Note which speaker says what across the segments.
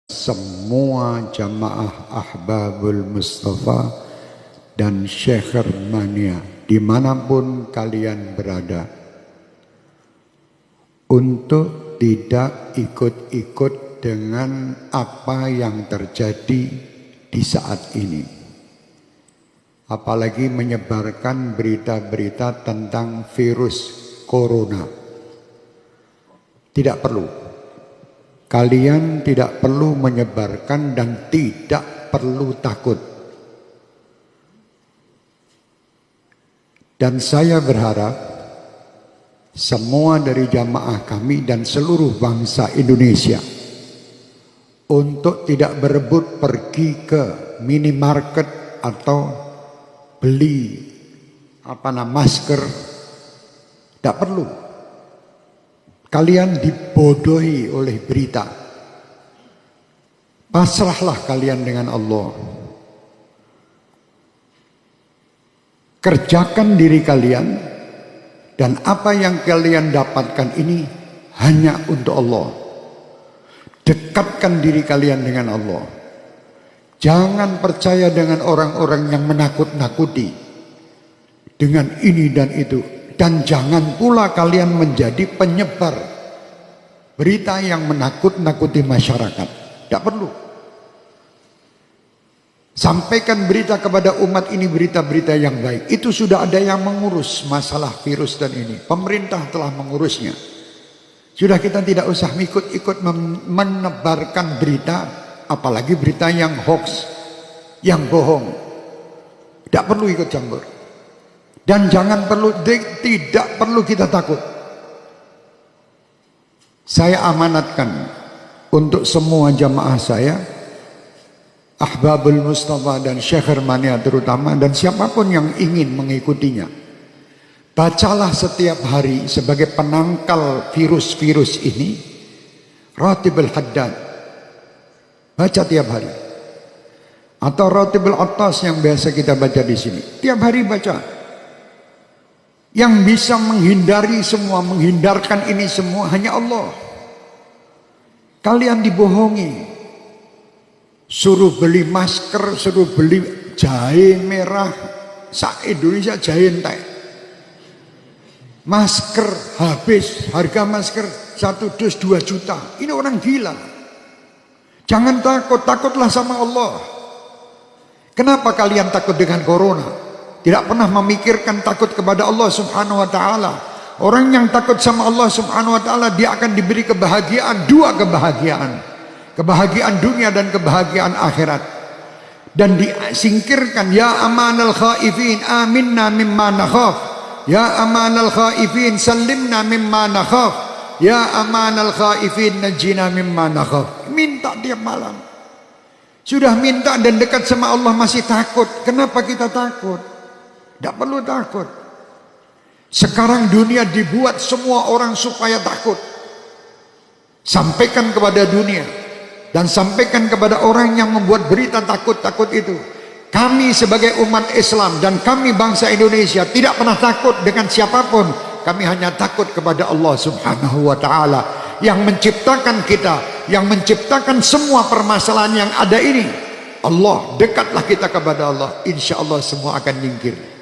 Speaker 1: semua jamaah Ahbabul Mustafa dan Syekh Mania dimanapun kalian berada, untuk tidak ikut-ikut dengan apa yang terjadi di saat ini, apalagi menyebarkan berita-berita tentang virus corona. Tidak perlu. Kalian tidak perlu menyebarkan dan tidak perlu takut. Dan saya berharap semua dari jamaah kami dan seluruh bangsa Indonesia untuk tidak berebut pergi ke minimarket atau beli masker. Tidak perlu. Kalian dibodohi oleh berita. Pasrahlah kalian dengan Allah. Kerjakan diri kalian, dan apa yang kalian dapatkan ini hanya untuk Allah. Dekatkan diri kalian dengan Allah. Jangan percaya dengan orang-orang yang menakut-nakuti dengan ini dan itu. Dan jangan pula kalian menjadi penyebar berita yang menakut-nakuti masyarakat. Tidak perlu. Sampaikan berita kepada umat ini, berita-berita yang baik. Itu sudah ada yang mengurus masalah virus dan ini. Pemerintah telah mengurusnya. Sudah, kita tidak usah ikut-ikut menebarkan berita, apalagi berita yang hoax, yang bohong. Tidak perlu ikut campur. Dan tidak perlu kita takut. Saya amanatkan untuk semua jamaah saya, Ahbabul Mustafa dan Syekh Mania terutama, dan siapapun yang ingin mengikutinya, bacalah setiap hari sebagai penangkal virus-virus ini Ratibul Haddad. Baca tiap hari. Atau Ratibul Attas yang biasa kita baca di sini. Tiap hari baca. Yang bisa menghindari semua, menghindarkan ini semua hanya Allah. Kalian dibohongi. Suruh beli masker, suruh beli jahe merah. Indonesia jahe entek. Masker habis, harga masker 1 dus 2 juta. Ini orang gila. Jangan takut, takutlah sama Allah. Kenapa kalian takut dengan corona? Tidak pernah memikirkan takut kepada Allah Subhanahu wa ta'ala. Orang yang takut sama Allah Subhanahu wa ta'ala, dia akan diberi kebahagiaan, 2 kebahagiaan. Kebahagiaan dunia dan kebahagiaan akhirat. Dan disingkirkan, ya amanal khaifin aminna mimma nakhaf. Ya amanal khaifin sallimna mimma nakhaf. Ya amanal khaifin najina mimma nakhaf. Minta tiap malam. Sudah minta dan dekat sama Allah masih takut. Kenapa kita takut? Tidak perlu takut. Sekarang dunia dibuat semua orang supaya takut. Sampaikan kepada dunia. Dan sampaikan kepada orang yang membuat berita takut-takut itu. Kami sebagai umat Islam dan kami bangsa Indonesia tidak pernah takut dengan siapapun. Kami hanya takut kepada Allah Subhanahu wa ta'ala. Yang menciptakan kita. Yang menciptakan semua permasalahan yang ada ini. Allah, dekatlah kita kepada Allah. Insya Allah semua akan nyingkir.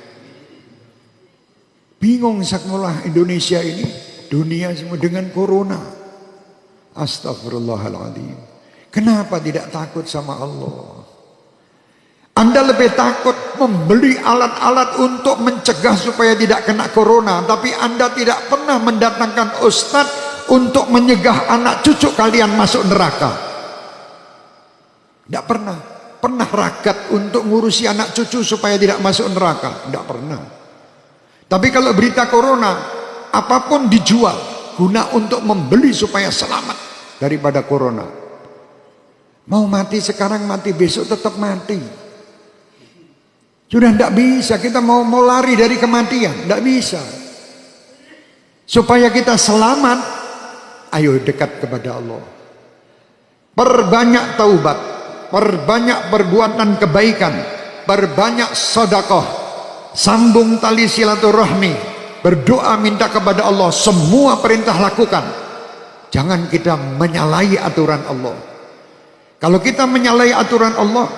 Speaker 1: Bingung sakmulah Indonesia ini, dunia semua dengan corona. Astagfirullahaladzim. Kenapa tidak takut sama Allah? Anda lebih takut membeli alat-alat untuk mencegah supaya tidak kena corona, tapi Anda tidak pernah mendatangkan ustadz untuk menyegah anak cucu kalian masuk neraka. Tidak pernah. Pernah ragat untuk ngurusi anak cucu supaya tidak masuk neraka? Tidak pernah. Tapi kalau berita corona, apapun dijual guna untuk membeli supaya selamat daripada corona. Mau mati sekarang, mati besok tetap mati. Sudah tidak bisa, kita mau lari dari kematian, tidak bisa. Supaya kita selamat, ayo dekat kepada Allah. Perbanyak taubat, perbanyak perbuatan kebaikan, perbanyak sedekah. Sambung tali silaturahmi, berdoa minta kepada Allah, semua perintah lakukan. Jangan kita menyalahi aturan Allah. Kalau kita menyalahi aturan Allah,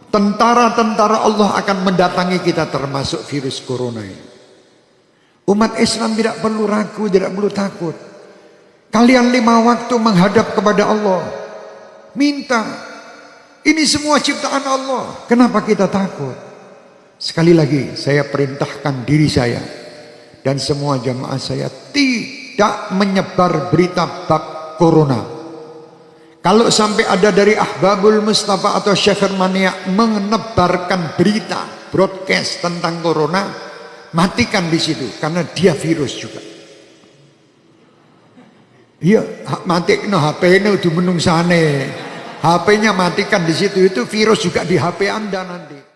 Speaker 1: tentara-tentara Allah akan mendatangi kita, termasuk virus corona ini. Umat Islam tidak perlu ragu, tidak perlu takut. Kalian 5 waktu menghadap kepada Allah, minta. Ini semua ciptaan Allah. Kenapa kita takut? Sekali lagi saya perintahkan diri saya dan semua jamaah saya tidak menyebar berita bab corona. Kalau sampai ada dari Ahbabul Mustafa atau Syekh Mania menebarkan berita broadcast tentang corona, matikan di situ, karena dia virus juga. Iya, matikno HP-nya udah menungsane. HP-nya matikan di situ, itu virus juga di HP Anda nanti.